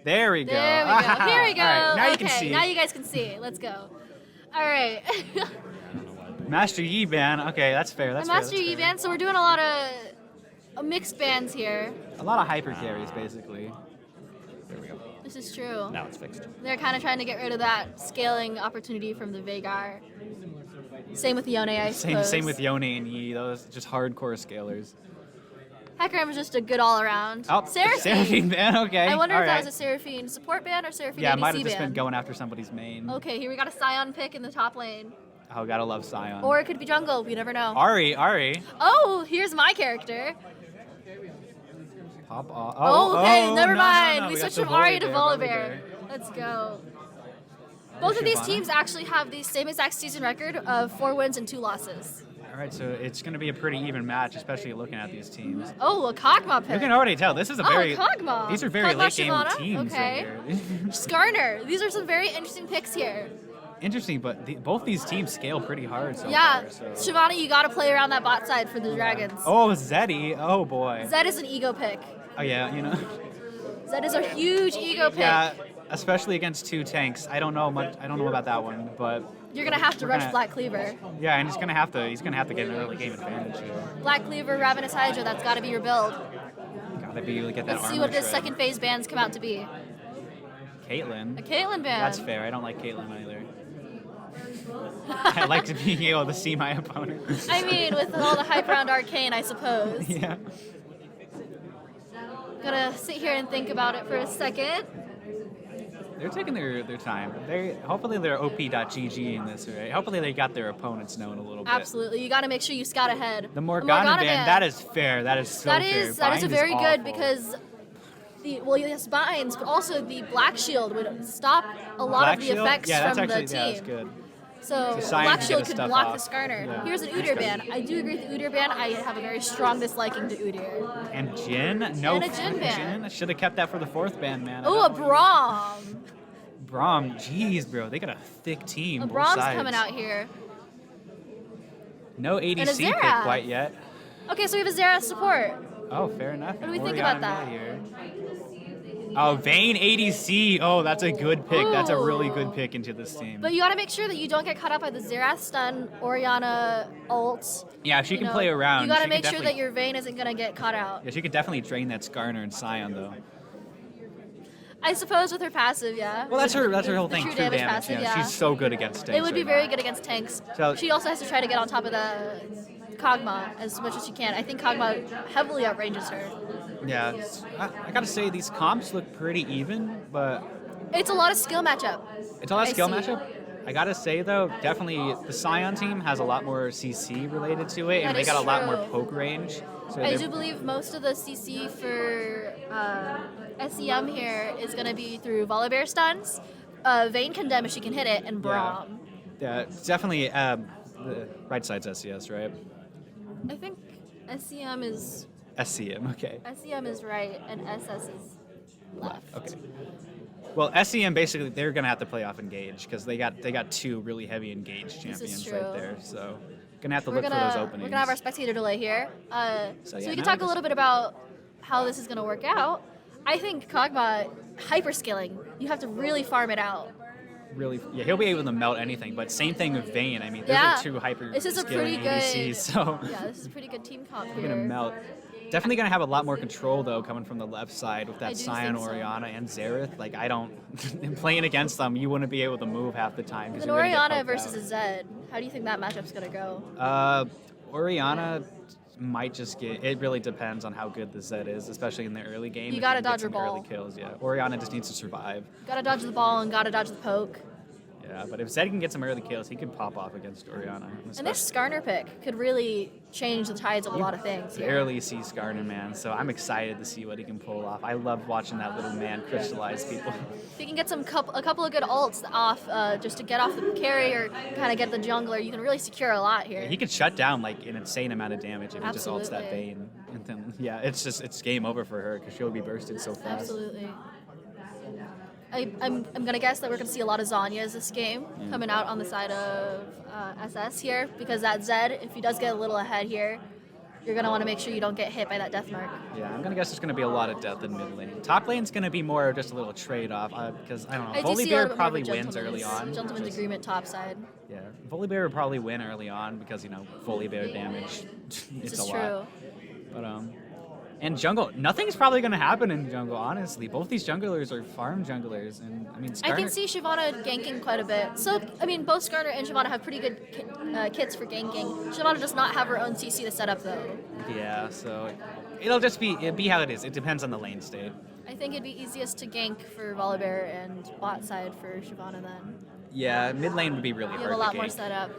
There we go. There we go. Here we go. All right, now okay, you can see. now you guys can see. Let's go. All right. Master Yi band. Okay, that's fair. That's A Master fair. Yi band. So we're doing a lot of mixed bands here. A lot of hyper carries, basically. There we go. This is true. Now it's fixed. They're kind of trying to get rid of that scaling opportunity from the Veigar. Same with Yone, I suppose. Same with Yone and Yi. Those just hardcore scalers. Hecarim is just a good all-around. Oh, Seraphine band. Okay. I wonder All if that right. was a Seraphine support band or Seraphine Yeah, ADC it might have just band. been going after somebody's main. Okay, here we got a Scion pick in the top lane. Oh, gotta love Scion. Or it could be jungle, we never know. Ari. Oh, here's my character. Pop off. Oh, okay, never mind. No. We got switched the from Ari to Volibear. Volibear. Let's go. Both of these Shyvana. teams actually have the same exact season record of 4 wins and 2 losses. All right, so it's going to be a pretty even match, especially looking at these teams. Oh, a Kog'Maw pick. You can already tell this is a very. Kog'Maw. These are very Kog'Maw, late game Shyvana? teams Okay. right here. Skarner. These are some very interesting picks here. Interesting, but both these teams scale pretty hard so Yeah, far. So. Shyvana, you gotta play around that bot side for the dragons. Oh, Zeddy. Oh boy. Zed is an ego pick. Oh yeah, you know. Zed is a huge ego pick. Yeah, especially against 2 tanks. I don't know much. I don't know about that one, but You're gonna have to We're rush gonna- Black Cleaver. yeah, and he's gonna have to get an early game advantage here. Black Cleaver, Ravenous Hydra, that's gotta be your build. Gotta be able to get that Let's armor see what this shred. second phase bands come out to be. Caitlyn. A Caitlyn band. That's fair. I don't like Caitlyn either. I like to be able to see my opponent. I mean, with all the hype around Arcane, I suppose. Yeah. Gotta sit here and think about it for a second. They're taking their time. Hopefully they're OP.GG in this, right? Hopefully they got their opponents known a little bit. Absolutely, you gotta make sure you scout ahead. The Morgana band, that is fair. That is so That fair. is a Bind very good awful. because yes, binds, but also the Black Shield would stop a lot Black of the Shield? effects Yeah, that's from actually, the yeah, team. that's good. So Scion Black can Shield get his could stuff block off. the Skarner. Yeah. Here's an Udyr ban. I do agree with the Udyr ban. I have a very strong disliking to Udyr. And Jin? No. And a Jin ban. I should have kept that for the 4th band, man. Oh, a Braum. Braum. Jeez, bro. They got a thick team. A both Braum's sides. coming out here. No ADC pick Xerath. quite yet. Okay, so we have a Xerath support. Oh, fair enough. What do we think Oriana about that? mid here. Oh, Vayne ADC. Oh, that's a good pick. That's a really Ooh. good pick into this team. But you gotta make sure that you don't get caught up by the Xerath stun, Oriana ult. Yeah, if she You can know, play around. You gotta she make can sure that definitely- your Vayne isn't gonna get caught out. Yeah, she could definitely drain that Skarner and Scion, though. I suppose with her passive, yeah. Well, that's her whole The thing. true damage passive, yeah. She's so good against tanks. It would be right very now. good against tanks. So- She also has to try to get on top of the Kog'Maw as much as she can. I think Kog'Maw heavily outranges her. Yeah, I gotta say these comps look pretty even, but It's a lot of skill matchup. it's a lot of I skill see. matchup. I gotta say though, definitely the Scion team has a lot more CC related to it, That and they is got a lot more true. poke range. So I they're- do believe most of the CC for SEM here is going to be through Volibear stuns, Vayne Condemn if she can hit it, and Braum. Yeah, it's definitely the right side's SCS, right? I think SEM is SCM, okay. right and SS is left. Okay. Well, SEM basically they're gonna have to play off engage because they got 2 really heavy engaged This is champions true. right there. So gonna have to We're look for those gonna openings. have our spectator delay here. So yeah, we can now talk a little bit about how this is gonna work out. I think Kog'Maw hyperscaling. You have to really farm it out. Really, yeah, he'll be able to melt anything. But same thing with Vayne. I mean, those Yeah. are 2 hyper This is a pretty scaling good. ADCs, so Yeah, this is a pretty good team comp we're gonna here. melt. Definitely gonna have a lot more control though coming from the left side with I that do Scion, think so. Oriana, and Xerath. Like I don't, in playing against them, you wouldn't be able to move half the time. 'Cause An you're gonna get Oriana poked versus out. a Zed. How do you think that matchup's gonna go? Oriana might just get. It really depends on how good the Zed is, especially in the early game. You if gotta can get dodge your some early ball. kills. Yeah, Oriana just needs to survive. Gotta dodge the ball and gotta dodge the poke. Yeah, but if Zed can get some early kills, he could pop off against Oriana. And this Skarner pick could really change the tides of a lot of things. here. Barely see Skarner, man. So I'm excited to see what he can pull off. I love watching that little man crystallize people. If you can get a couple of good ults off just to get off the carry or kind of get the jungler, you can really secure a lot here. He could shut down like an insane amount of damage if he just ults that Absolutely. Vayne. And then, yeah, it's game over for her because she'll be bursted so fast. Absolutely. I'm gonna guess that we're gonna see a lot of Zanyas this game coming out on the side of SS here because that Zed, if he does get a little ahead here, you're going to want to make sure you don't get hit by that death mark. Yeah, I'm gonna guess there's gonna be a lot of death in mid lane. Top lane's gonna be more just a little trade-off because I don't know. I do see a Volibear little bit more of a probably wins early on. Gentleman's just- agreement top side. Yeah, Volibear would probably win early on because Volibear damage. This It's is a true. lot. But and jungle, nothing's probably gonna happen in jungle. Honestly, both these junglers are farm junglers, and I mean, I can Skarner, see Shyvana ganking quite a bit. So, I mean, both Scribner and Shyvana have pretty good kits for ganking. Shyvana does not have her own CC to set up, though. Yeah, so it'll be how it is. It depends on the lane state. I think it'd be easiest to gank for Volibear and bot side for Shyvana then. Yeah, mid lane would be really You hard have a lot to more gank. setup.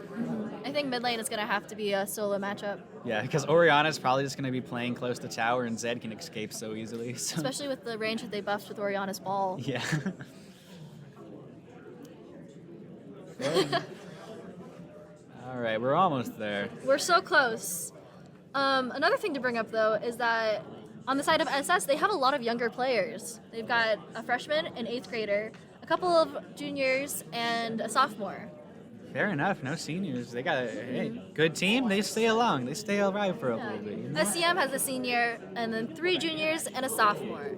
I think mid lane is going to have to be a solo matchup, Yeah, because Orianna's probably just gonna be playing close to tower, and Zed can escape so easily. So. especially with the range that they buffed with Orianna's ball. Yeah. All right, we're almost there. We're so close. Another thing to bring up, though, is that on the side of SS, they have a lot of younger players. They've got a freshman, an 8th grader, a couple of juniors, and a sophomore. Fair enough. No seniors. They got a good team. They stay along. They stay alive for a little bit. You know? SEM has a senior, and then 3 juniors and a sophomore.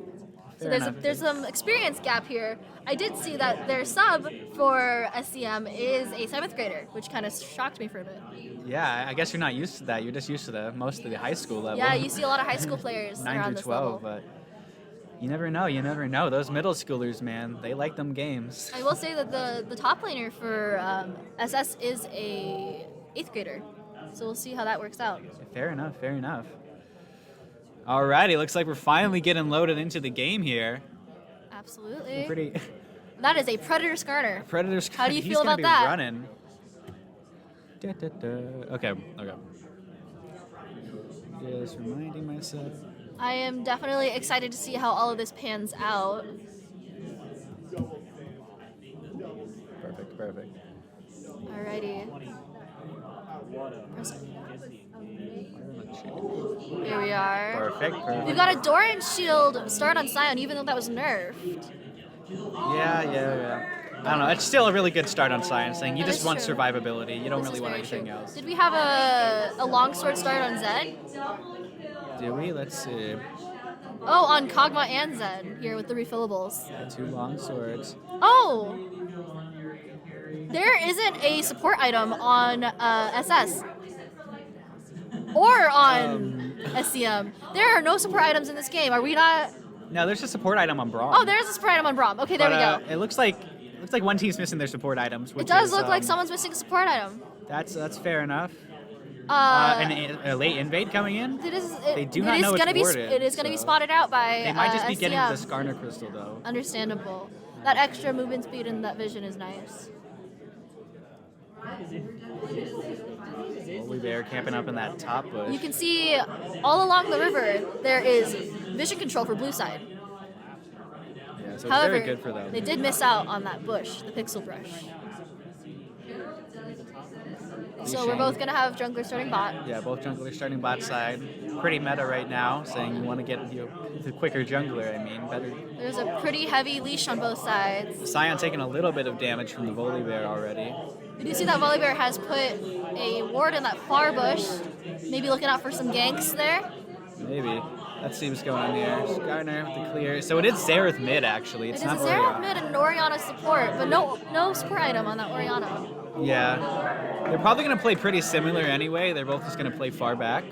So Fair there's enough. there's some experience gap here. I did see that their sub for SEM is a 7th grader, which kind of shocked me for a bit. Yeah, I guess you're not used to that. You're just used to the mostly the high school level. Yeah, you see a lot of high school players 9 around through this 12, level. but you never know. You never know. Those middle schoolers, man, they like them games. I will say that the top laner for SS is a 8th grader, so we'll see how that works out. Fair enough. Fair enough. Alrighty, looks like we're finally getting loaded into the game here. Absolutely. Pretty That is a Predator Skarner. Predators. How do you he's feel gonna about be that? Running. Da, da, da. Okay. Just reminding myself. I am definitely excited to see how all of this pans out. Perfect. Alrighty. Here we are. Perfect. We've got a Doran shield start on Sion, even though that was nerfed. Yeah. I don't know. It's still a really good start on science thing. You That just is want true. survivability. You don't This really is want very anything true. else. Did we have a longsword start on Zed? Do we? Let's see. Oh, on Kog'Maw and Zed here with the refillables. 2 long swords. Oh! There isn't a support item on SS. Or on SEM. There are no support items in this game. Are we not? No, there's a support item on Braum. Oh, there's a support item on Braum. Okay, there we go. It looks like one team's missing their support items. Which It does is, look like someone's missing a support item. That's fair enough. Uh, A late invade coming in. They do not know it's warded, It is gonna be so- spotted out by They might just be getting SEM. the Skarner crystal though. Understandable. That extra movement speed and that vision is nice. Holy Bear camping up in that top bush. You can see all along the river there is vision control for blue side. Yeah, so it's However, very good for them. they did miss out on that bush, the pixel brush. So we're both gonna have jungler starting bot. Yeah, both junglers starting bot side. Pretty meta right now, saying you want to get the quicker jungler. I mean, better. There's a pretty heavy leash on both sides. Sion taking a little bit of damage from the Volibear already. You do see that Volibear has put a ward in that far bush. Maybe looking out for some ganks there. Maybe. Let's see what's going on here. Skarner with the clear. So it is Xerath mid actually. It It's is a not Xerath Orianna. mid and an Orianna support, but no support item on that Orianna. Yeah. They're probably going to play pretty similar anyway. They're both just going to play far back.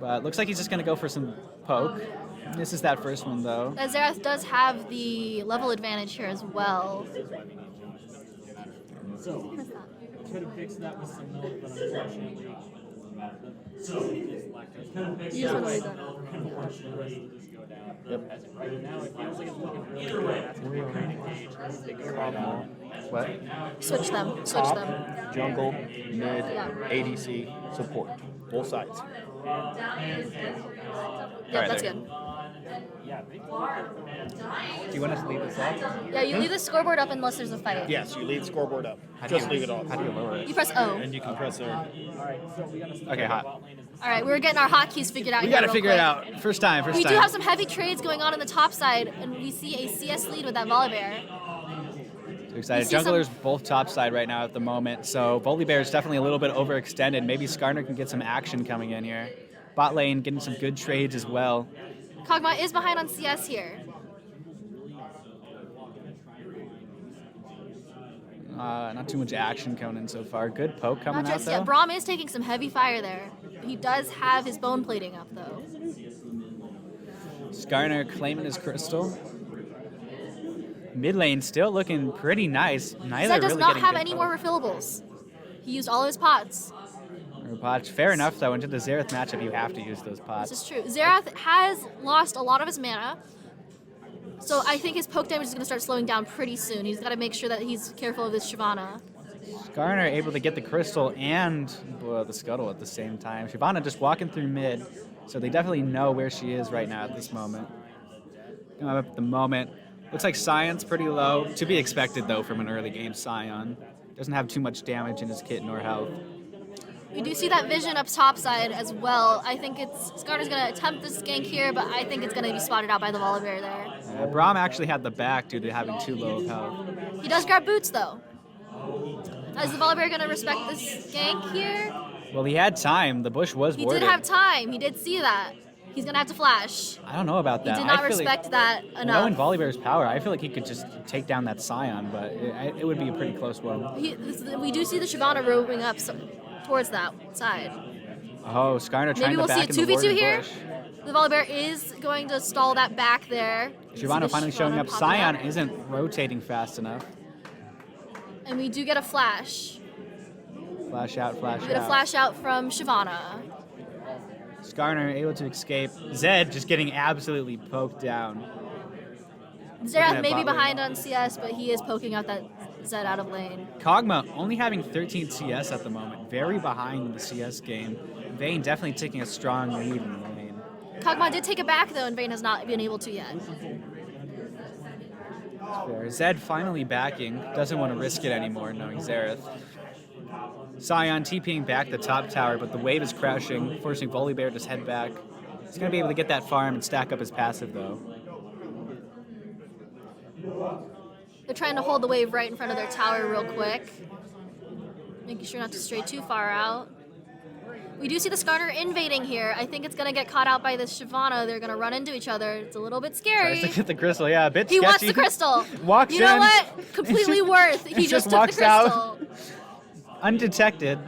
But looks like he's just going to go for some poke. This is that first one though. Xerath does have the level advantage here as well. So, could have fixed that with some milk, but unfortunately, You just want to leave that. unfortunately, just go down. As of right now, it feels like it's looking really good. That's a big kind of gauge. They go right out. What? Switch them. Top, jungle, mid, Yeah. ADC, support. Both sides. Yeah, that's good. Do you want us to leave this off? Yeah, you leave the scoreboard up unless there's a fight. Yes, you leave scoreboard up. How do Just you- leave it off. How do you lower it? You press O. And you can press there. Okay, hot. All right, we're getting our hotkeys figured out. We here got to real figure it quick. out. First time. We do have some heavy trades going on the top side, and we see a CS lead with that Volibear. Too excited. see some- Junglers both topside right now at the moment, so Volibear is definitely a little bit overextended. Maybe Scribner can get some action coming in here. Bot lane getting some good trades as well. Kog'Maw is behind on CS here. Not too much action coming in so far. Good poke coming Not out just though. yet. Braum is taking some heavy fire there. He does have his bone plating up though. Scribner claiming his crystal. Mid lane still looking pretty nice. Neither Zed does really not getting have good any poke. more refillables. He used all his pots. Or pots. Fair enough though. Into the Xerath matchup, you have to use those pots. This is true. Xerath has lost a lot of his mana. So I think his poke damage is going to start slowing down pretty soon. He's got to make sure that he's careful of his Shyvana. Scribner able to get the crystal and the scuttle at the same time. Shyvana just walking through mid, so they definitely know where she is right now at this moment. Coming up at the moment. Looks like Scion's pretty low. To be expected though from an early game Scion. Doesn't have too much damage in his kit nor health. We do see that vision up top side as well. I think Skarner's going to attempt this gank here, but I think it's going to be spotted out by the Volibear there. Braum actually had the back due to having too low of health. He does grab boots though. Is the Volibear going to respect this gank here? Well, he had time. The bush was He warded. did have time. He did see that. He's going to have to flash. I don't know about He that. did not I feel respect that enough. knowing Volibear's power, I feel like he could just take down that Scion, but it would be a pretty close one. We do see the Shyvana roving up towards that side. Oh, Scribner trying Maybe we'll to see a back in the 2v2 warded here. bush. The Volibear is going to stall that back there. Shyvana finally showing up. popping Scion isn't rotating fast enough. And we do get a flash. Flash out, flash We get a out. flash out from Shyvana. Scribner able to escape. Zed just getting absolutely poked down. Xerath at may be bot lane. behind on CS, but he is poking out that Zed out of lane. Kog'Maw only having 13 CS at the moment. Very behind in the CS game. Vayne definitely taking a strong lead in the lane. Kog'Maw did take it back though, and Vayne has not been able to yet. Fair. Zed finally backing. Doesn't want to risk it anymore knowing Xerath. Scion TPing back the top tower, but the wave is crashing, forcing Volibear to just head back. He's going to be able to get that farm and stack up his passive, though. They're trying to hold the wave right in front of their tower real quick. Making sure not to stray too far out. We do see the Skarner invading here. I think it's going to get caught out by this Shyvana. They're going to run into each other. It's a little bit scary. Tries to get the crystal, yeah, a bit He sketchy. wants the crystal. Walks You know in. what? Completely worth. He just took the walks out. crystal. Undetected.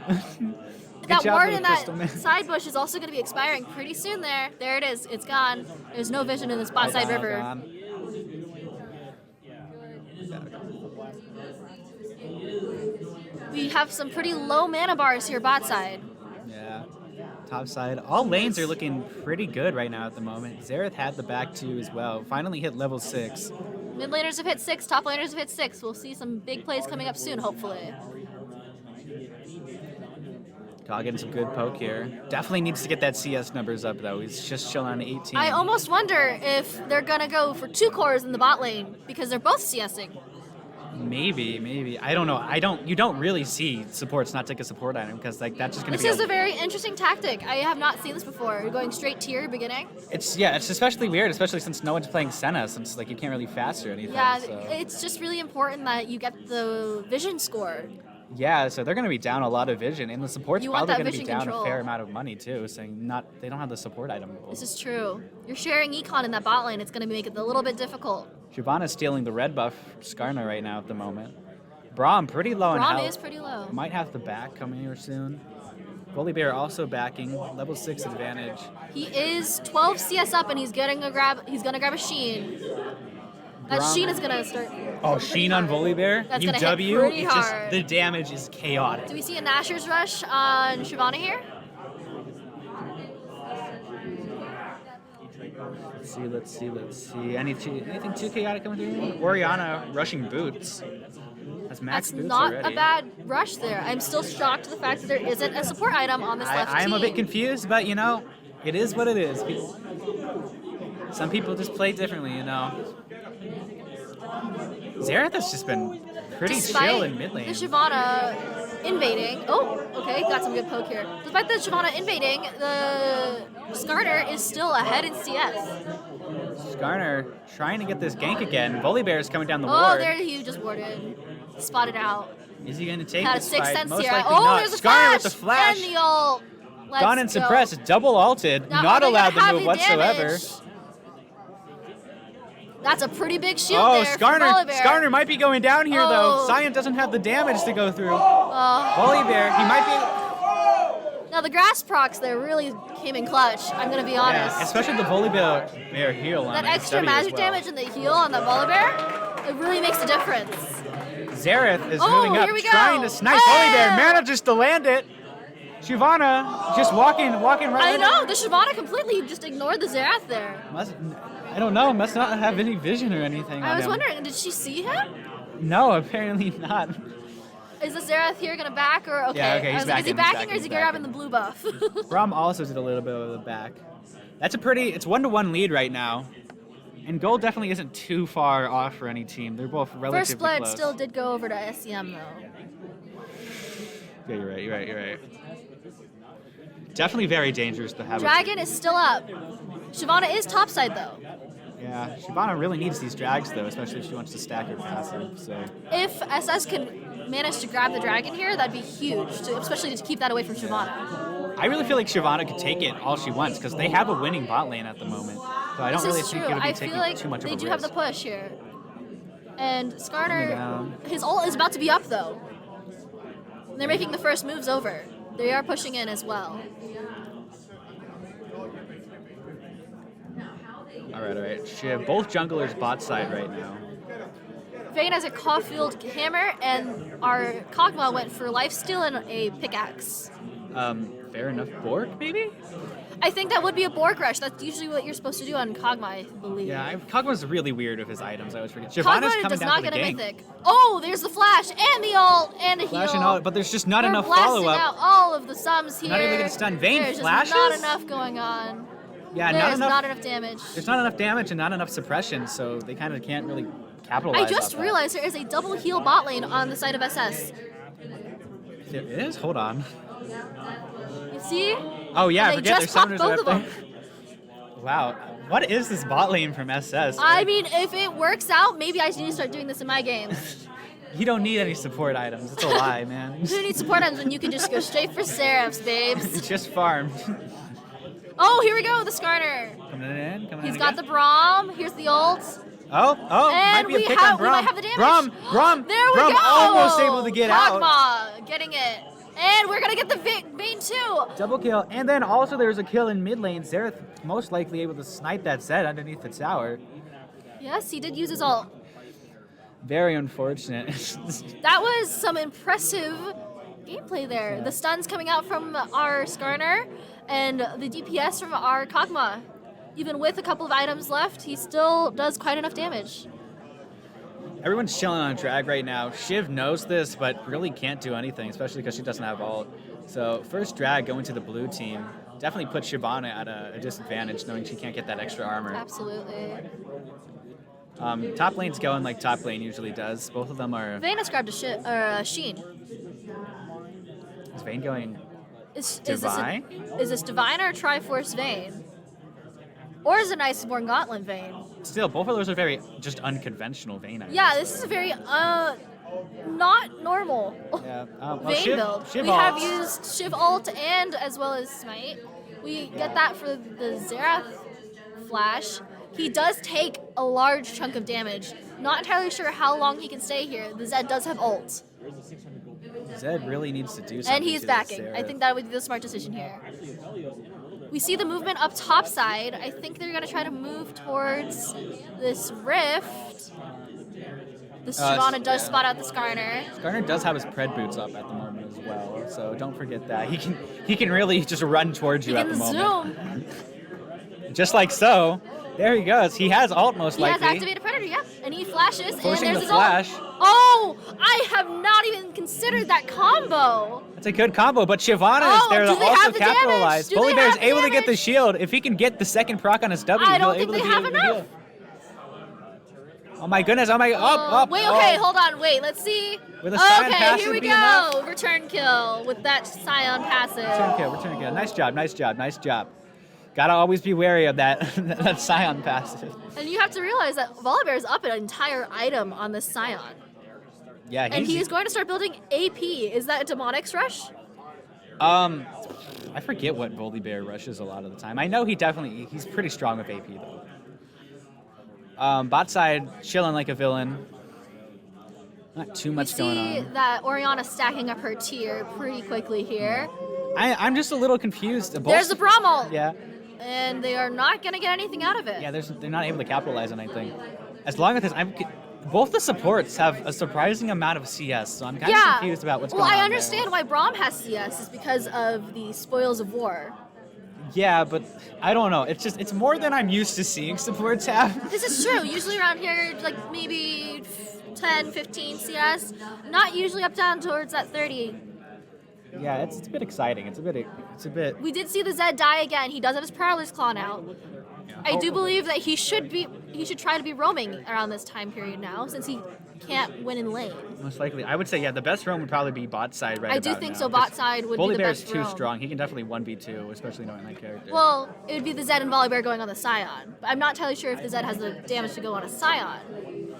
That job, ward little in that crystal man. side bush is also going to be expiring pretty soon there. There it is. It's gone. There's no vision in this bot side river. Gone. We have some pretty low mana bars here bot side. Yeah. Top side. All lanes are looking pretty good right now at the moment. Xerath had the back two as well. Finally hit level 6. Mid laners have hit 6, top laners have hit 6. We'll see some big plays coming up soon, hopefully. Kog getting some good poke here. Definitely needs to get that CS numbers up though. He's just chilling on 18. I almost wonder if they're going to go for 2 cores in the bot lane because they're both CSing. Maybe. I don't know. You don't really see supports not take a support item because like that's just gonna This be is a very interesting tactic. I have not seen this before. You're going straight tier beginning. it's especially weird, especially since no one's playing Senna, since like you can't really fast or anything. Yeah, so. it's just really important that you get the vision score. Yeah, so they're gonna be down a lot of vision, and the support's You want probably that gonna be vision down control. a fair amount of money too, saying they don't have the support item. This is true. You're sharing econ in that bot lane. It's going to make it a little bit difficult. Shyvana's stealing the red buff Skarner right now at the moment. Braum pretty low in health. Braum is pretty low. Might have the back coming here soon. Volibear also backing, level 6 advantage. He is 12 CS up, and he's going to grab a Sheen. That Braum- Sheen is going to start. Oh, Sheen on Volibear? That's gonna hit UW? pretty It's just hard. the damage is chaotic. Do we see a Nashor's Rush on Shyvana here? Let's see. Anything too chaotic coming through? Oriana rushing boots. That's max That's boots not already. a bad rush there. I'm still shocked at the fact that there isn't a support item on this left I am team. a bit confused, but it is what it is. Some people just play differently, Xerath has just been pretty Despite chill in mid lane. the Shyvana invading. Oh, okay, got some good poke here. Despite the Shyvana invading, the Skarner is still ahead in CS. Scribner trying to get this gank again. Volibear is coming down the Oh, ward. there he just warded. Spotted out. Is he going to take Had a this sixth fight? sense Most here. likely Oh, not. there's a Scribner flash! with the flash. And the ult. Let's Gone and go. suppressed. Double ulted. Now, Not are they allowed gonna to have move the whatsoever. damage? That's a pretty big shield Oh, there for Volibear. Scribner might be going down here Oh. though. Cyan doesn't have the damage to go through. Oh. Volibear, he might be. Now the grass procs there really came in clutch. I'm gonna be honest. Yeah, especially the Volibear heal on That his extra W as magic well. damage and the heal on that Volibear, it really makes a difference. Xerath is Oh, moving up, here we go. trying to snipe Hey! Volibear. Manages to land it. Shyvana just walking right. I know, the Shyvana completely just ignored the Xerath there. I don't know. Must not have any vision or anything. I on was him. wondering, did she see him? No, apparently not. Is the Xerath here gonna back or okay? Yeah, okay, I he's was like, is he backing, he's backing or is he backing, grabbing the blue buff? Braum also did a little bit of the back. It's 1-1 lead right now. And gold definitely isn't too far off for any team. They're both relatively First blood close. still did go over to SEM though. Yeah, you're right. Definitely very dangerous to have. Dragon is still up. Shyvana is topside though. Yeah, Shyvana really needs these drags though, especially if she wants to stack her passive. So If SS can manage to grab the dragon here, that'd be huge, especially to keep that away from Shyvana. I really feel like Shyvana could take it all she wants because they have a winning bot lane at the moment. So I don't This really is think true. it would be I taking feel like too much they of a do have risk. the push here. And Coming Scribner, down. his ult is about to be up though. They're making the first moves over. They are pushing in as well. All right. She have both junglers bot side right now. Vayne has a Caulfield hammer, and our Kog'Maw went for lifesteal and a pickaxe. Fair enough. Bork maybe? I think that would be a Bork Rush. That's usually what you're supposed to do on Kog'Maw, I believe. Yeah, Kog'Maw's really weird with his items. I always forget. Shyvana's Kog'Maw coming does down not for get the a gank. mythic. Oh, there's the flash and the ult and a Flash heal. and all, but there's just not We're enough blasting follow-up. out all of the sums here. Not even gonna stun. Vayne There's flashes? just not enough going on. Yeah, There's not enough damage. There's not enough damage and not enough suppression, so they kind of can't really capitalize. I just off that. realized there is a double heal bot lane on the side of SS. There is. Hold on. You see? Oh yeah, I They forget just there's popped summoners both up of there. Wow, what is this bot lane from SS? I mean, if it works out, maybe I need to start doing this in my games. You don't need any support items. It's a lie, man. Who needs support items when you can just go straight for Seraphs, babes? It's just farmed. Oh, here we go, the Scribner. Coming in. He's got the Braum. Here's the ult. Oh, might And be a we pick on we might have the Braum. damage. Braum. There we Braum go. almost able to get out. Kog'Maw getting it. And we're gonna get the Vayne too. Double kill, and then also there's a kill in mid lane. Xerath most likely able to snipe that Zed underneath the tower. Yes, he did use his ult. Very unfortunate. That was some impressive gameplay there. Yeah. The stuns coming out from our Scribner and the DPS from our Kog'Maw. Even with a couple of items left, he still does quite enough damage. Everyone's chilling on drag right now. Shiv knows this, but really can't do anything, especially because she doesn't have ult. So first drag going to the blue team definitely puts Shyvana at a disadvantage, knowing she can't get that extra armor. Absolutely. Top lane's going like top lane usually does. Both of them are. Vayne has grabbed a Sheen. Is Vayne going? Is Divine? Is this Divine or Triforce Vayne? Or is it Iceborne Gauntlet Vayne? Still, both of those are very just unconventional Vayne items. Yeah, this is a very not normal Yeah. Well, Vayne Shiv, build. Shiv We have ults. used Shiv ult and as well as Smite. We get that for the Xerath flash. He does take a large chunk of damage. Not entirely sure how long he can stay here. The Zed does have ult. Zed really needs to do something. And he's to backing. Xerath. I think that would be the smart decision here. We see the movement up top side. I think they're going to try to move towards this rift. The Shyvana does spot out the Scribner. Scribner does have his pred boots up at the moment as well, so don't forget that. He can really just run towards He you at can the moment. zoom. Just like so. There he goes. He has ult most He has likely. activated Predator, yeah. And he flashes, and Forcing there's the his flash. ult. Oh, I have not even considered that combo. That's a good combo, but Shyvana is Oh, there to do they also have the damage? capitalize. Do they Volibear is have the able to get the damage? shield. If he can get the second proc on his W, I don't he'll think able they to have be able to enough. heal. Oh my goodness, oh my, up. Wait, oh. okay, hold on, wait, let's see. With a Scion Okay, passive here we be go. enough? Return kill with that Scion passive. Return kill. Nice job. Gotta always be wary of that that Scion passive. And you have to realize that Volibear is up an entire item on this Scion. Yeah, And he is going to start building AP. Is that a Demonics Rush? I forget what Volibear rushes a lot of the time. I know he's pretty strong with AP though. Bot side chilling like a villain. Not too much going See on. that Orianna stacking up her tier pretty quickly here. I'm just a little confused. There's the Brommel! Yeah. And they are not going to get anything out of it. Yeah, they're not able to capitalize on anything. As long as this, both the supports have a surprising amount of CS, so I'm kind of confused about what's going on. Well, I understand why Braum has CS is because of the spoils of war. Yeah, but I don't know. It's more than I'm used to seeing supports have. This is true. Usually around here, like maybe 10, 15 CS. Not usually up down towards that 30. Yeah, it's a bit exciting. It's a bit. We did see the Zed die again. He does have his Prowler's Claw now. I do believe that he should try to be roaming around this time period now, since he can't win in lane. Most likely, I would say the best roam would probably be bot side right I about do think now, so. Bot side would be the Volibear is best too roam. strong. He can definitely 1v2, especially knowing that character. Well, it would be the Zed and Volibear going on the Scion. But I'm not entirely sure if the Zed has the damage to go on a Scion.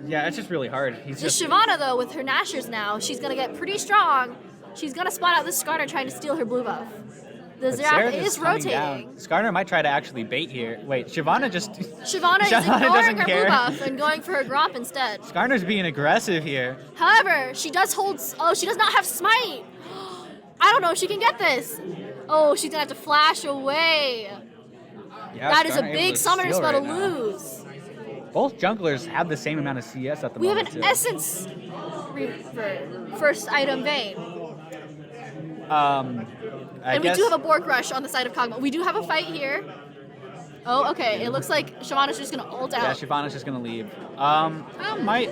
yeah, it's just really hard. The Shyvana, though, with her Nashers now, she's going to get pretty strong. She's going to spot out this Skarner trying to steal her blue buff. The Xerath is rotating. Skarner might try to actually bait here. Wait, Shyvana just... Shyvana is Shyvana ignoring doesn't her care. blue buff and going for her Gromp instead. Skarner's being aggressive here. However, she does hold... Oh, she does not have Smite. I don't know if she can get this. Oh, she's going to have to flash away. Yeah, That is a Skarner able big to summoner steal spell to right now. lose. Both junglers have the same amount of CS at the We have moment, an too. Essence first item Vayne. I And guess, we do have a Bork Rush on the side of Kog'Maw. We do have a fight here. Oh, okay. It looks like Shyvana's just going to ult Yeah, out. Shyvana's just going to leave. Might...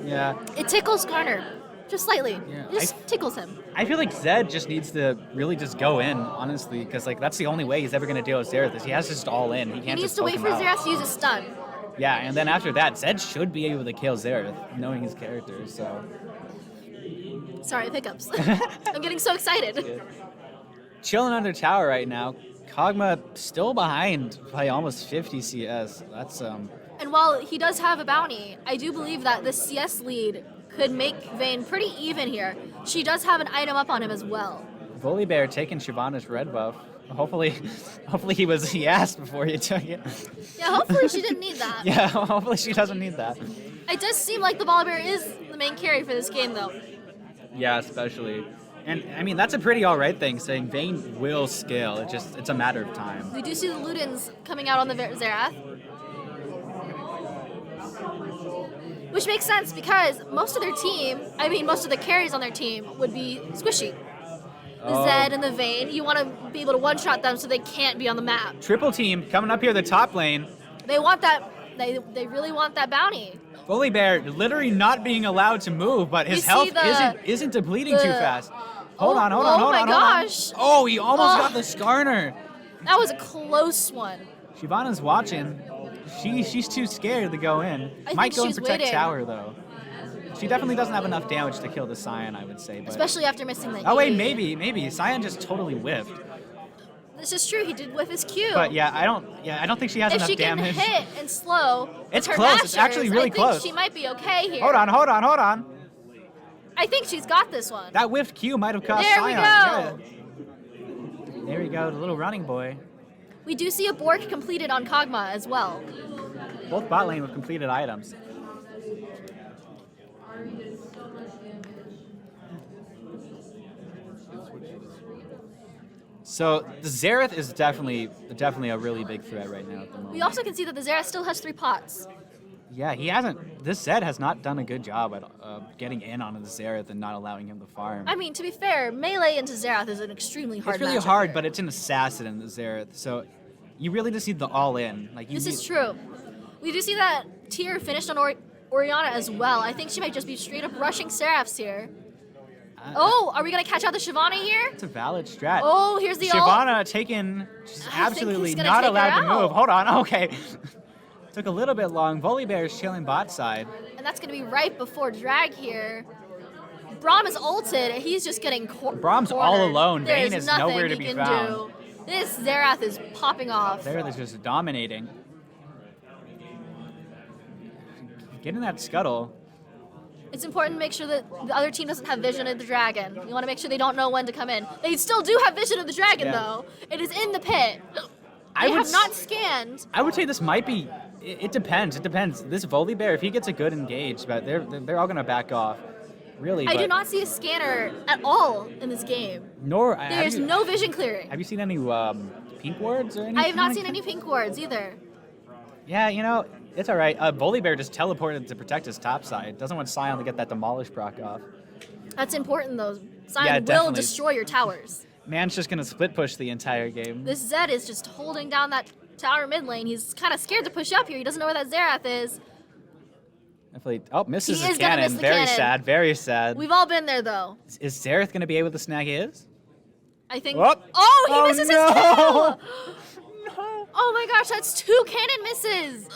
Yeah. It tickles Garner. Just slightly. Yeah, It just tickles him. I feel like Zed just needs to really just go in, honestly, because that's the only way he's ever going to deal with Xerath. He has to just all in. He He can't needs just to poke wait him for out. Xerath to use a stun. Yeah, and then after that, Zed should be able to kill Xerath, knowing his character, so... Sorry, hiccups. I'm getting so excited. Chilling under tower right now. Kog'Maw still behind by almost 50 CS. That's, And while he does have a bounty, I do believe that the CS lead could make Vayne pretty even here. She does have an item up on him as well. Volibear taking Shyvana's red buff. Hopefully he asked before he took it. Yeah, hopefully she didn't need that. Yeah, hopefully she doesn't need that. It does seem like the Volibear is the main carry for this game, though. Yeah, especially. And, I mean, that's a pretty alright thing, saying Vayne will scale. It's a matter of time. We do see the Ludens coming out on the Xerath. Which makes sense because most of the carries on their team would be squishy. The Zed and the Vayne, you want to be able to one-shot them so they can't be on the map. Triple team coming up here the top lane. They want that, they really want that bounty. Volibear literally not being allowed to move, but his You see health isn't depleting too fast. Hold on. Oh my gosh. Oh, he almost Oh. got the Skarner. That was a close one. Shyvana's watching. She's too scared to go in. I Might think go and she's protect waiting. tower though. She definitely doesn't have enough damage to kill the Scion, I would say. But... Especially after missing the Oh wait, E. maybe. Scion just totally whiffed. This is true, he did whiff his Q. But yeah, I don't think she has if enough she can damage. hit and slow with It's her close, it's Nashers, actually really I think close. she might be okay here. Hold on. I think she's got this one. That whiffed Q might have cost There we Scion. go. Yeah. There we go, the little running boy. We do see a Bork completed on Kog'Maw as well. Both bot lane with completed items. So the Xerath is definitely a really big threat right now at the moment. We also can see that the Xerath still has 3 pots. Yeah, he hasn't. This Zed has not done a good job at getting in on the Xerath and not allowing him to farm. I mean, to be fair, melee into Xerath is an extremely hard It's really matchup hard, here. but it's an assassin in the Xerath, so you really just need the all-in. Like This is true. We do see that tier finished on Orianna as well. I think she might just be straight up rushing Seraphs here. Oh, are we going to catch out the Shyvana here? It's a valid strat. Oh, here's the ult. Shyvana taken, just I think absolutely he's gonna not take her allowed to out. move. Hold on, okay. Took a little bit long. Volibear is chilling bot side. And that's going to be right before drag here. Braum is ulted. He's just getting Braum's all cornered. alone. There's Vayne is nothing nowhere to he be can found. do. This Xerath is popping off. Xerath is just dominating. Getting that scuttle. It's important to make sure that the other team doesn't have vision of the dragon. You want to make sure they don't know when to come in. They still do have vision of the dragon, though. It is in the pit. They have not scanned. I would say this might be. It depends. It depends. This Volibear, if he gets a good engage, but they're all gonna back off. Really. I do not see a scanner at all in this game. Nor There's no vision clearing. Have you seen any pink wards or anything? I have not like seen that? any pink wards either. Yeah, you know, it's all right. Volibear just teleported to protect his top side. Doesn't want Scion to get that demolish proc off. That's important though. Scion Yeah, will definitely. destroy your towers. Man's just gonna split push the entire game. This Zed is just holding down that tower mid lane. He's kind of scared to push up here. He doesn't know where that Xerath is. Definitely. Oh, misses He his is gonna cannon. miss the Very cannon. sad. Very sad. We've all been there though. Is Xerath gonna be able to snag his? I think. Whoop. Oh, he Oh, misses no. his kill. Oh my gosh, that's 2 cannon misses.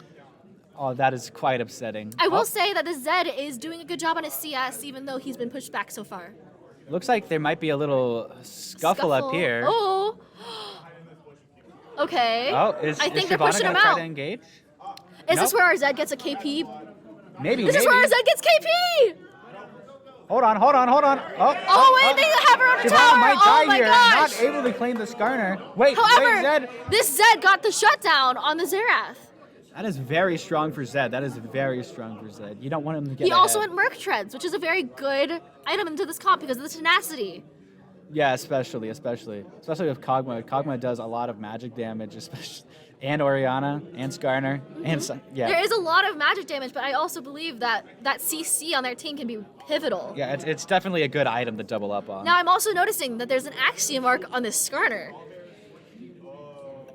Oh, that is quite upsetting. I will Oh, say that the Zed is doing a good job on his CS, even though he's been pushed back so far. looks like there might be a little scuffle up here. Oh. Okay. Oh, I think is they're Shyvana pushing gonna him try out. to engage? Is this Nope. where our Zed gets a KP? Maybe. This is where our Zed gets KP! Hold on. Oh, wait, they have her on a Shyvana tower! might Oh die my here. gosh! Not able to claim the Skarner. Wait, However, Zed. this Zed got the shutdown on the Xerath. That is very strong for Zed. That is very strong for Zed. You don't want him to get He also ahead. went Merc Treads, which is a very good item into this comp because of the tenacity. Yeah, especially with Kog'Maw. Kog'Maw does a lot of magic damage, especially, and Orianna, and Skarner, and yeah. There is a lot of magic damage, but I also believe that CC on their team can be pivotal. Yeah, it's definitely a good item to double up on. Now I'm also noticing that there's an Axiom mark on this Skarner.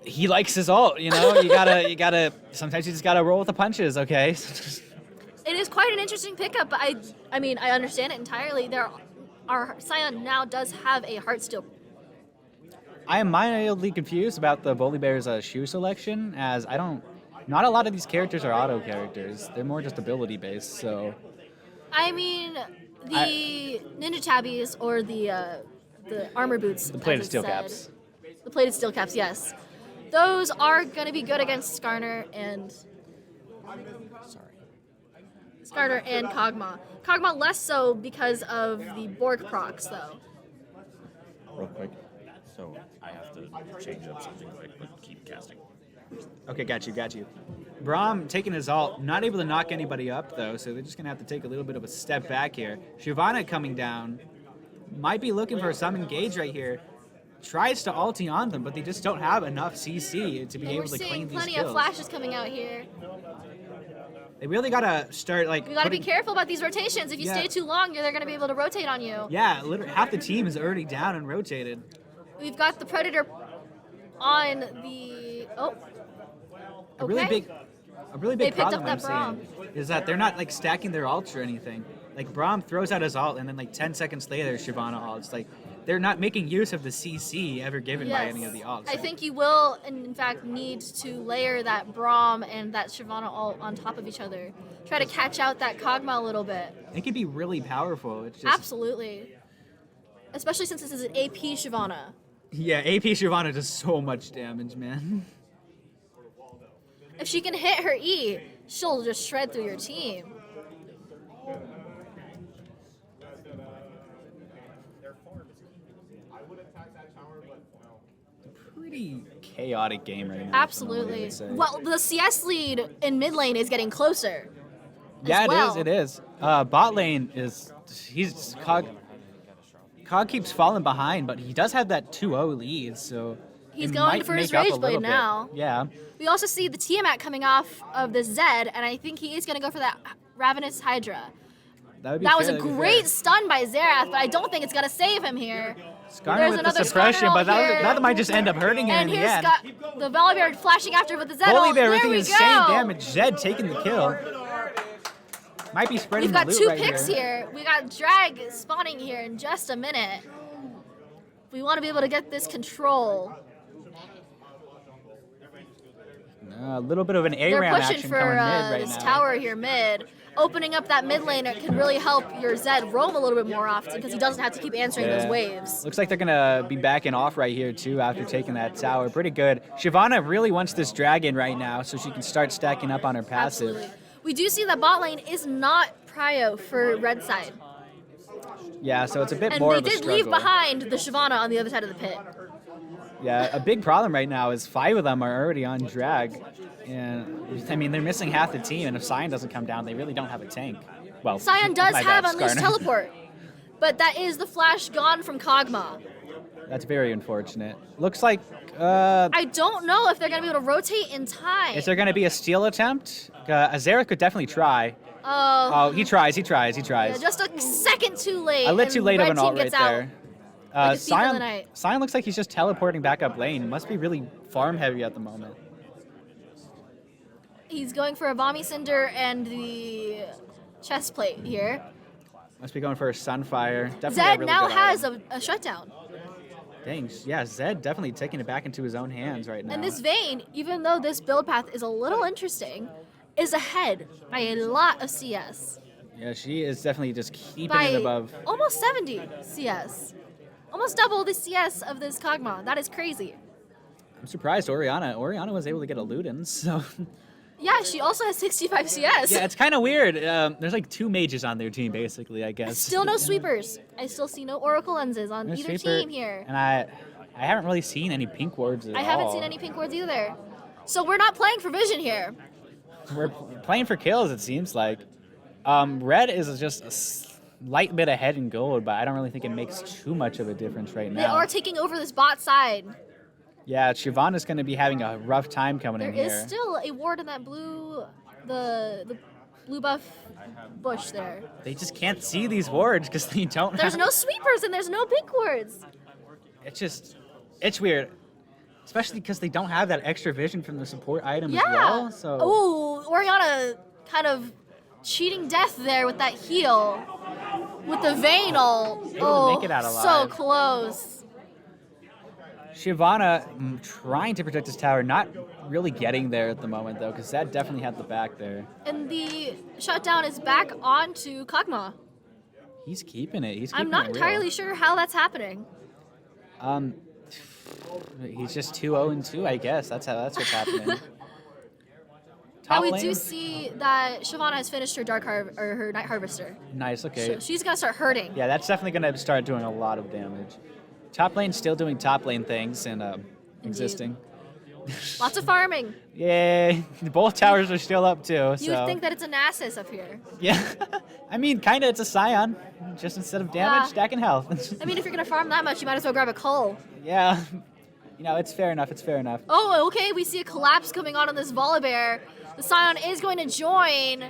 He likes his ult, you know. You gotta. Sometimes you just gotta roll with the punches, okay? It is quite an interesting pickup, but I mean, I understand it entirely. Our Scion now does have a Heartsteel. I am mildly confused about the Volibear's shoe selection, as not a lot of these characters are auto characters. They're more just ability based. So I mean, the Ninja Tabbies or the armor boots. the plated as it steel said. caps. The plated steel caps, yes. Those are going to be good against Skarner and Kog'Maw. Kog'Maw less so because of the Borg procs, though. Real quick, so I have to change up something quick, but keep casting. Okay, got you. Braum taking his ult, not able to knock anybody up though, so they're just gonna have to take a little bit of a step back here. Shyvana coming down, might be looking for some engage right here. Tries to ulti on them, but they just don't have enough CC to be And we're able to seeing claim these plenty kills. of flashes coming out here. They really gotta start like. We got to be putting- careful about these rotations. If you Yeah. stay too long, they're going to be able to rotate on you. Yeah, literally half the team is already down and rotated. We've got the Predator on the... Oh. A really Okay. big They picked problem up that I'm seeing is that they're not like stacking their ults or anything. Like Braum throws out his ult and then like 10 seconds later Shyvana ults. Like they're not making use of the CC ever given by any of the ults. I think you will, in fact, need to layer that Braum and that Shyvana ult on top of each other. Try to catch out that Kog'Maw a little bit. it could be really powerful. It's just Absolutely. Especially since this is an AP Shyvana. yeah, AP Shyvana does so much damage, man. If she can hit her E, she'll just shred through your team. Pretty chaotic game right now. Absolutely. Well, the CS lead in mid lane is getting closer. Yeah, well. it is. Bot lane he's Cog keeps falling behind, but he does have that 2-0 lead, so He's it going might for his make up a Rage little Blade bit. now. Yeah. We also see the Tiamat coming off of the Zed, and I think he is going to go for that Ravenous Hydra. That Was a great stun by Xerath, but I don't think it's going to save him here. Skarner There's with another the suppression, Skarner but here. that might just end up hurting him And in the here's end. got the Volibear flashing after with the Zed. Holy ult. Bear with There the we insane go. damage. Zed taking the kill. Might be spreading We've got the loot two right picks here. We got Drag spawning here in just a minute. We want to be able to get this control. A little bit of an They're ARAM pushing action for coming mid right this now. tower here mid. Opening up that mid lane can really help your Zed roam a little bit more often because he doesn't have to keep answering those waves. Looks like they're gonna be backing off right here too after taking that tower. Pretty good. Shyvana really wants this dragon right now so she can start stacking up on her passive. Absolutely. We do see that bot lane is not prio for red side. Yeah, so it's a bit And more they of a did struggle. leave behind the Shyvana on the other side of the pit. Yeah, a big problem right now is 5 of them are already on drag. And I mean, they're missing half the team, and if Sion doesn't come down, they really don't have a tank. Well, Sion does my have bad, Unleashed Skarner. Teleport, but that is the flash gone from Kog'Maw. That's very unfortunate. Looks like, I don't know if they're going to be able to rotate in time. is there going to be a steal attempt? Azera could definitely try. Oh, Oh, he tries. yeah, just a second too late. A little and too late of red an team ult right gets out. there. Like a thief in the night. Sion looks like he's just teleporting back up lane. Must be really farm heavy at the moment. He's going for a Vommy Cinder and the chest plate here. Must be going for a Sunfire. Definitely a Zed really now good has item. a shutdown. Dang, yeah, Zed definitely taking it back into his own hands right now. And this Vayne, even though this build path is a little interesting, is ahead by a lot of CS. Yeah, she is definitely just keeping By it above. almost 70 CS. Almost double the CS of this Kog'Maw. That is crazy. I'm surprised Orianna was able to get a Ludens, so... Yeah, she also has 65 CS. Yeah, it's kind of weird. There's like 2 mages on their team, basically, I guess. Still no sweepers. I still see no Oracle lenses on No either sweeper, team here. And I haven't really seen any pink wards at all. I haven't seen any pink wards either. So we're not playing for vision here. We're playing for kills, it seems like. Red is just a slight bit ahead in gold, but I don't really think it makes too much of a difference right They now. are taking over this bot side. Yeah, Shyvana's going to be having a rough time coming There in here. is still a ward in that blue, the blue buff bush there. They just can't see these wards because they don't There's have... no sweepers and there's no pink wards. It's weird. Especially because they don't have that extra vision from the support item Yeah. as well. So Oh, Orianna kind of cheating death there with that heal. With the Vayne ult. Able to make it out so alive. close. Shyvana trying to protect his tower, not really getting there at the moment though, because that definitely had the back there. And the shutdown is back onto Kog'Maw. He's keeping it. I'm not entirely sure how that's happening. He's just 2-0-2, I guess. That's what's happening. Now Top we lane? do see that Shyvana has finished her her Night Harvester. Nice. Okay. So she's gonna start hurting. Yeah, that's definitely going to start doing a lot of damage. Top lane still doing top lane things and existing. Lots of farming. Yay! Both towers are still up too. You would think that it's a Nasus up here. Yeah, I mean, kinda. It's a Scion, just instead of damage, Yeah. stacking health. I mean, if you're gonna farm that much, you might as well grab a cull. Yeah, it's fair enough. It's fair enough. Oh, okay, we see a collapse coming on this Volibear. The Scion is going to join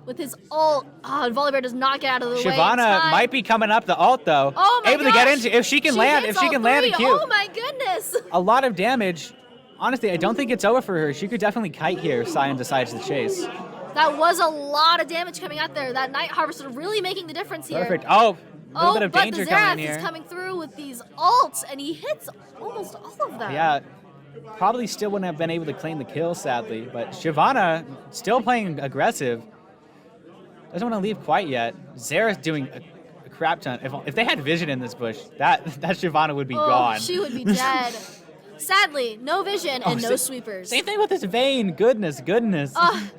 with his ult. Oh, Volibear does not get out of the way. in Shyvana time. might be coming up the ult though. Oh my able to get gosh. into if she can land. hits If she all can land a three. Q. Oh my goodness. A lot of damage. Honestly, I don't think it's over for her. She could definitely kite here if Scion decides to chase. That was a lot of damage coming out there. That Night Harvester really making the difference here. Perfect. Oh, a little bit of but danger the coming Xerath in here. is coming through with these ults, and he hits almost all of them. Yeah, probably still wouldn't have been able to claim the kill, sadly. But Shyvana still playing aggressive. Doesn't want to leave quite yet. Xerath doing a crap ton. If they had vision in this bush, that Shyvana would be gone. She would be dead. Sadly, no vision and no sa- sweepers. Same thing with this Vayne. Goodness.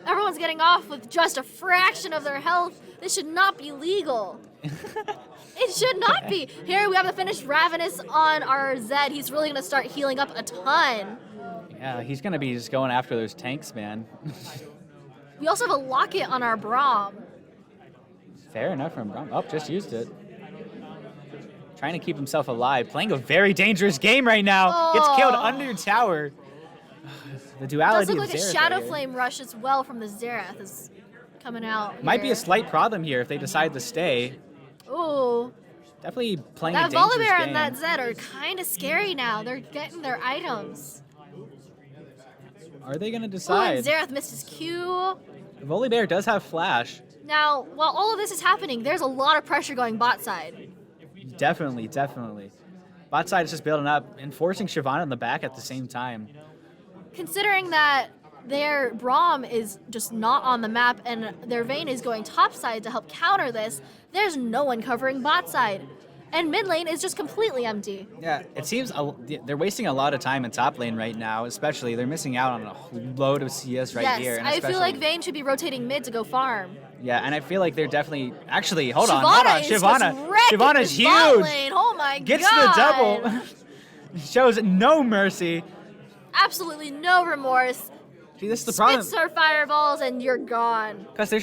Everyone's getting off with just a fraction of their health. This should not be legal. It should not be. Here we have the finished Ravenous on our Zed. He's really going to start healing up a ton. Yeah, he's going to be just going after those tanks, man. We also have a Locket on our Braum. Fair enough from Braum. Oh, just used it. Trying to keep himself alive. Playing a very dangerous game right now. Gets killed under tower. The It does duality look of like a Xerath Shadow right here. Flame rush as well from the Xerath is coming out. Might be here. a slight problem here if they decide to stay. Ooh. Definitely playing That a dangerous Volibear game. and that Zed are kind of scary now. They're getting their items. Are they going to Ooh, decide? and Xerath missed his Q. Volibear does have flash. Now, while all of this is happening, there's a lot of pressure going bot side. Definitely. Bot side is just building up and forcing Shyvana in the back at the same time. Considering that their Braum is just not on the map and their Vayne is going topside to help counter this, there's no one covering bot side. And mid lane is just completely empty. Yeah, it seems they're wasting a lot of time in top lane right now, especially. They're missing out on a load of CS right here. Yes, And I feel especially- like Vayne should be rotating mid to go farm. Yeah, and I feel like they're definitely... Actually, hold on. Is just wrecking Shyvana's his bot huge. lane. Oh my Gets god. the double. Shows no mercy. Absolutely no remorse. See, this is the problem. Spits her fireballs and you're gone. Because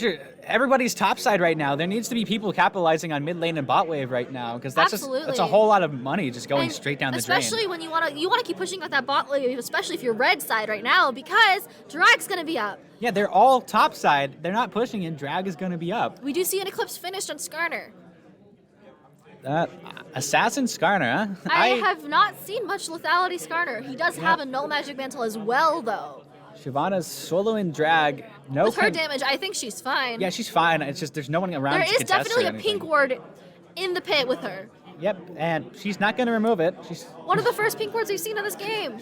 everybody's topside right now. There needs to be people capitalizing on mid lane and bot wave right now. Because that's Absolutely. a whole lot of money just going And straight down the drain. especially when you want to keep pushing with that bot lane, especially if you're red side right now, because Drag's gonna be up. Yeah, they're all topside. They're not pushing it. Drag is going to be up. We do see an Eclipse finished on Scribner. Assassin Scribner, huh? I have not seen much lethality Scribner. He does have a no magic mantle as well, though. Shyvana's soloing drag. No With her damage, I think she's fine. Yeah, she's fine. It's just there's no one around There to is contest definitely or a anything. pink ward in the pit with her. Yep, and she's not going to remove it. One of the first pink wards we've seen in this game.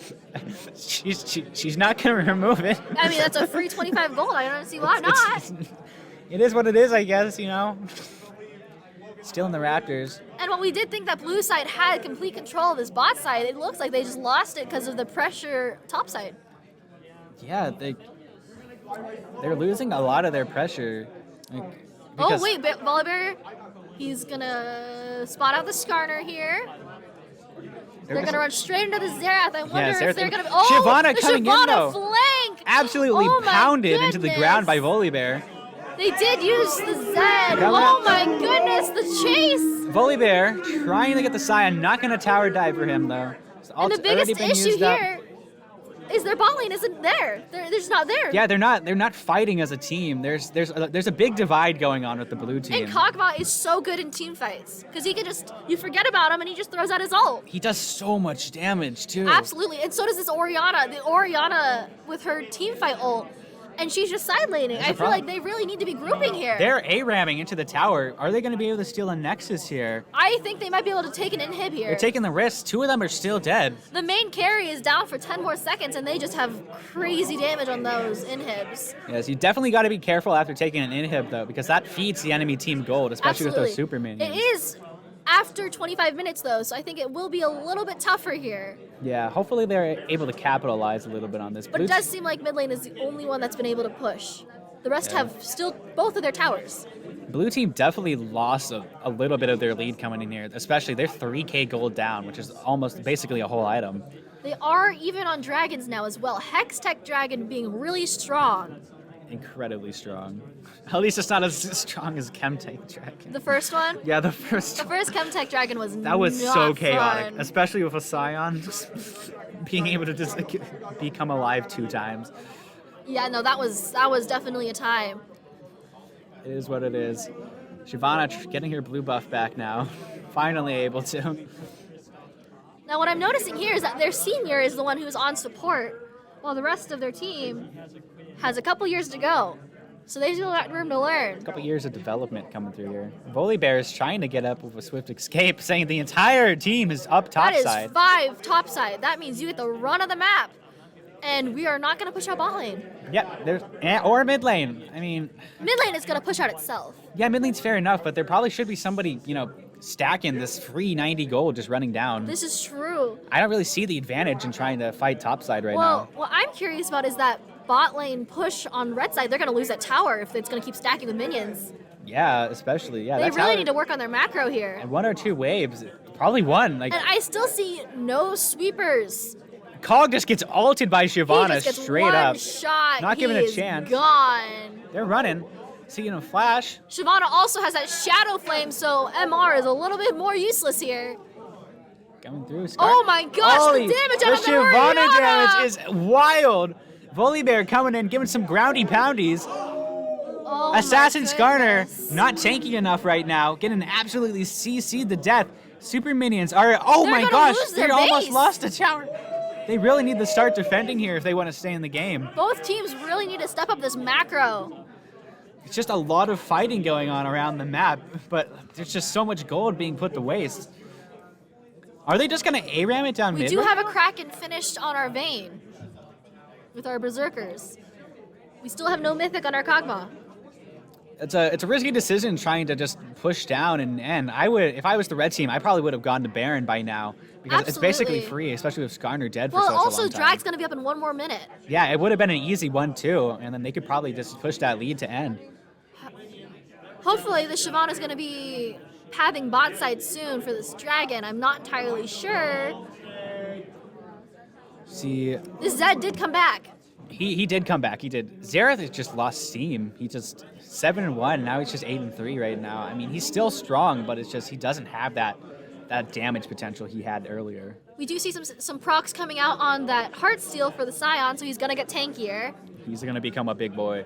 She's not going to remove it. I mean, that's a free 25 gold. I don't see why not. It is what it is, I guess, you know. Still in the Raptors. And while we did think that blue side had complete control of this bot side, it looks like they just lost it because of the pressure top side. Yeah, they're losing a lot of their pressure. Oh, wait, volley barrier. He's gonna spot out the Scribner here. They're gonna run straight into the Xerath. I wonder if they're gonna. Oh, Shyvana the coming in, Shyvana though. flank! Absolutely Oh my pounded into the ground by goodness. Volibear. They did use the Zed. Come Oh on. my goodness, the chase! Volibear trying to get the Scion, not going to tower dive for him though. And the biggest issue here is their bot lane isn't there. They're just not there. Yeah, they're not fighting as a team. There's a big divide going on with the blue team. And Kog'Maw is so good in team fights because he can you forget about him and he just throws out his ult. He does so much damage too. Absolutely, and so does this Orianna. The Orianna with her team fight ult, and she's just side laning. I feel like they really need to be grouping here. They're A-ramming into the tower. Are they going to be able to steal a Nexus here? I think they might be able to take an inhib here. They're taking the risk. Two of them are still dead. The main carry is down for 10 more seconds, and they just have crazy damage on those inhibs. Yes, you definitely got to be careful after taking an inhib though, because that feeds the enemy team gold, especially with those super minions. It is after 25 minutes though, so I think it will be a little bit tougher here. Yeah, hopefully they're able to capitalize a little bit on this. But it does seem like mid lane is the only one that's been able to push. The rest have still both of their towers. Blue team definitely lost a little bit of their lead coming in here, especially they're 3k gold down, which is almost basically a whole item. They are even on dragons now as well. Hex Tech Dragon being really strong. Incredibly strong. At least it's not as strong as Chemtech Dragon. The first one? Yeah, the first Chemtech Dragon was that was not so chaotic, fun. especially with a Scion just being able to just become alive 2 times. Yeah, no, that was definitely a time. It is what it is. Shyvana getting her blue buff back now. Finally able to. Now what I'm noticing here is that their senior is the one who's on support, while the rest of their team has a couple years to go. So they still got room to learn. A couple years of development coming through here. Volibear is trying to get up with a swift escape, saying the entire team is up That is topside. 5 topside. That means you get the run of the map. And we are not going to push out bot lane. Yep, or mid lane. I mean, Mid lane is going to push out itself. yeah, mid lane's fair enough, but there probably should be somebody, stacking this free 90 gold just running down. This is true. I don't really see the advantage in trying to fight topside right Well, now. what I'm curious about is that bot lane push on red side. They're going to lose that tower if it's going to keep stacking with minions. Yeah, especially. Yeah, They that's really how- need to work on their macro here. And 1 or 2 waves, probably one. And I still see no sweepers. Cog just gets ulted by He Shyvana just gets straight one up. shot. Not He given a is chance. Gone. They're running. Seeing a flash. Shyvana also has that shadow flame, so MR is a little bit more useless here. Coming through. Oh my gosh, Holy, the damage the out of the Shyvana Orianna! damage is wild. Volibear coming in, giving some groundy poundies. Oh my Assassin Scribner goodness. not tanky enough right now, getting absolutely CC'd to death. Super minions are. Oh They're my gonna gosh, lose they their almost base. lost a tower. They really need to start defending here if they want to stay in the game. Both teams really need to step up this macro. It's just a lot of fighting going on around the map, but there's just so much gold being put to waste. Are they just going to A-ram it down We mid? do right have a now? Kraken finished on our Vayne with our Berserkers. We still have no Mythic on our Kog'Maw. It's a risky decision trying to just push down and end. If I was the red team, I probably would have gone to Baron by now because it's basically Absolutely. free, especially with Scribner dead for Well, such a also, long time. Drag's going to be up in 1 more minute. Yeah, it would have been an easy 1-2, and then they could probably just push that lead to end. Hopefully, the Shyvana's going to be pathing bot side soon for this Dragon. I'm not entirely sure. See, This Zed did come back. he did come back. He did. Xerath has just lost steam. He just 7-1. Now he's just 8-3 right now. I mean, he's still strong, but it's just he doesn't have that damage potential he had earlier. We do see some procs coming out on that Heartsteel for the Scion, so he's going to get tankier. He's gonna become a big boy.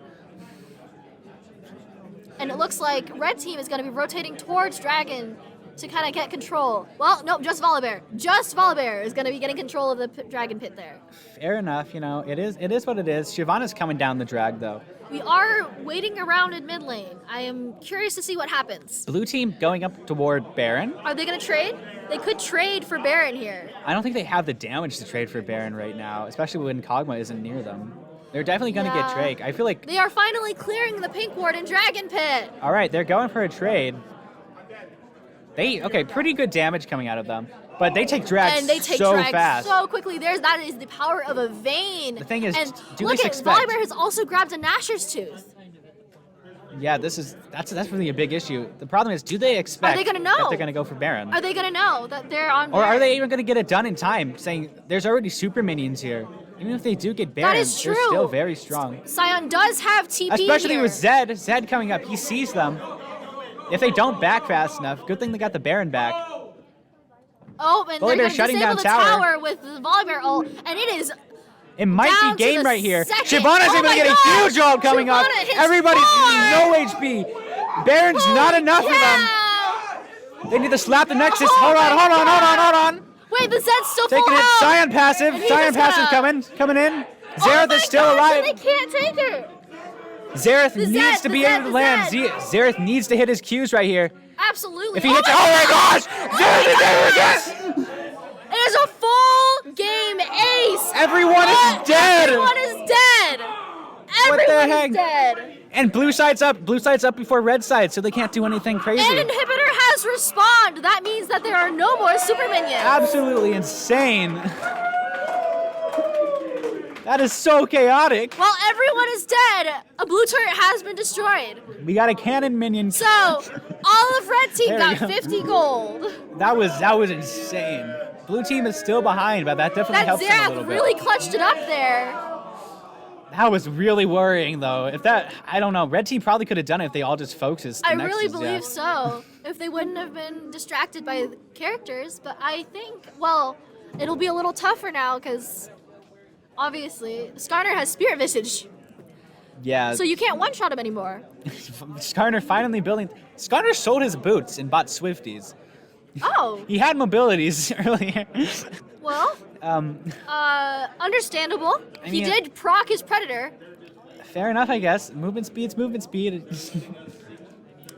And it looks like Red Team is going to be rotating towards Dragon to kind of get control. Well, no, just Volibear. Just Volibear is going to be getting control of the Dragon Pit there. Fair enough. You know, it is what it is. Shyvana's coming down the drag though. We are waiting around in mid lane. I am curious to see what happens. Blue team going up toward Baron. Are they going to trade? They could trade for Baron here. I don't think they have the damage to trade for Baron right now, especially when Kog'Maw isn't near them. They're definitely going to get Yeah. Drake. I feel like, They are finally clearing the Pink Ward in Dragon Pit. all right, they're going for a trade. Pretty good damage coming out of them, but they take drag And they take so drag fast. so quickly. That is the power of a Vayne. The thing is, and do look this at expect- Volibear has also grabbed a Gnasher's Tooth. Yeah, that's really a big issue. The problem is, do they expect gonna know? that they're going to go for Baron? Are they going to know that they're on Or are Baron? they even going to get it done in time, saying there's already super minions here? Even if they do get Baron, is they're true. still very strong. Scion does have TP Especially here. with Zed. Zed coming up, he sees them. If they don't back fast enough, good thing they got the Baron back. Oh, and Volibear they're going to shutting disable down the tower. tower with the Volibear ult, and it is It might down be to game the right here. second. Shyvana's Oh able to my get God! a huge ult coming up. Shyvana hits Everybody's 4! no HP. Baron's not enough for them. cow! They need to slap the Nexus. Oh Hold my on. God. Wait, the Zed's still Taking full it. health. Scion passive. And he's Scion just passive gonna- coming in. Oh Xerath my is still God, alive. They can't take her. Xerath The needs Zed, to the be Zed, able to the land. Zed. Xerath needs to hit his Qs right here. Absolutely. If he hits it, oh my gosh! Xerath is able to guess! It is a full game ace. Everyone is dead! Everyone is dead. What the Everyone heck? is dead. And blue side's up. Blue side's up before red side, so they can't do anything crazy. And Inhibitor has respawned. That means that there are no more super minions. Absolutely insane. That is so chaotic. While everyone is dead, a blue turret has been destroyed. We got a cannon minion. So, all of red team There we got go. 50 gold. That was insane. Blue team is still behind, but that definitely That helps them a little Xerath bit. really clutched it up there. That was really worrying, though. I don't know. Red team probably could have done it if they all just focused. the I really Nexus, believe yeah. so. If they wouldn't have been distracted by the characters, but I think, well, it'll be a little tougher now because obviously Skarner has Spirit Visage, Yeah. so you can't one-shot him anymore. Skarner finally building. Skarner sold his boots and bought Swifties. Oh, He had mobilities earlier. well, understandable. He mean- did proc his Predator. Fair enough, I guess. Movement speed.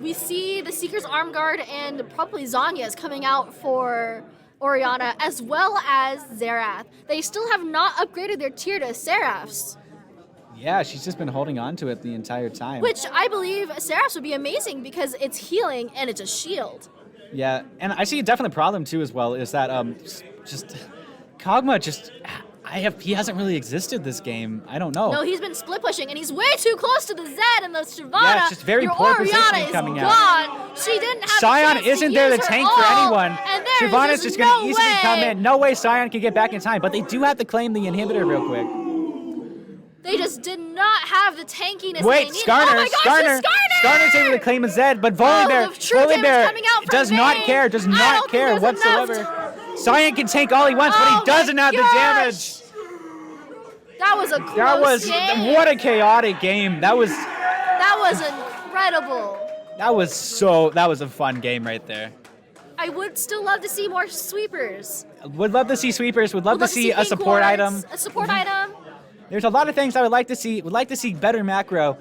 We see the Seeker's Arm Guard and probably Zanya's coming out for Orianna, as well as Xerath. They still have not upgraded their tier to Seraphs, Yeah, she's just been holding on to it the entire time. which I believe Seraphs would be amazing because it's healing and it's a shield. Yeah, and I see a definite problem too as well is that just Kog'Maw he hasn't really existed this game. I don't know. No, he's been split pushing and he's way too close to the Zed and the Shyvana. Yeah, it's just very Your poor Orianna positioning is coming gone. out. She didn't have a Scion chance to isn't there to use her tank for ult, anyone. And there's Shyvana's just no gonna easily way. come in. No way Scion can get back in time, but they do have to claim the inhibitor real quick. They just did not have the tankiness Wait, they needed. Skarner, Oh my gosh, it's Skarner! Skarner's able to claim a Zed, but Volibear, the true damage Volibear coming out from does not Vayne. care, does I not don't think care there's enough whatsoever. Scion can tank all he wants, but Oh he doesn't my have the gosh. damage. That was a close That was game. what a chaotic game. That was incredible. that was a fun game right there. I would still love to see more sweepers. Would love to see sweepers. Would love to see a pink support wards, item. A support item. There's a lot of things I would like to see. Would like to see better macro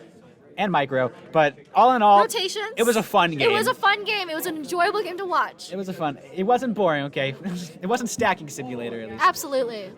and micro, but all in all, Rotations. it was a fun game. It was a fun game. It was an enjoyable game to watch. It was a fun. It wasn't boring. Okay, it wasn't stacking simulator at least. Absolutely.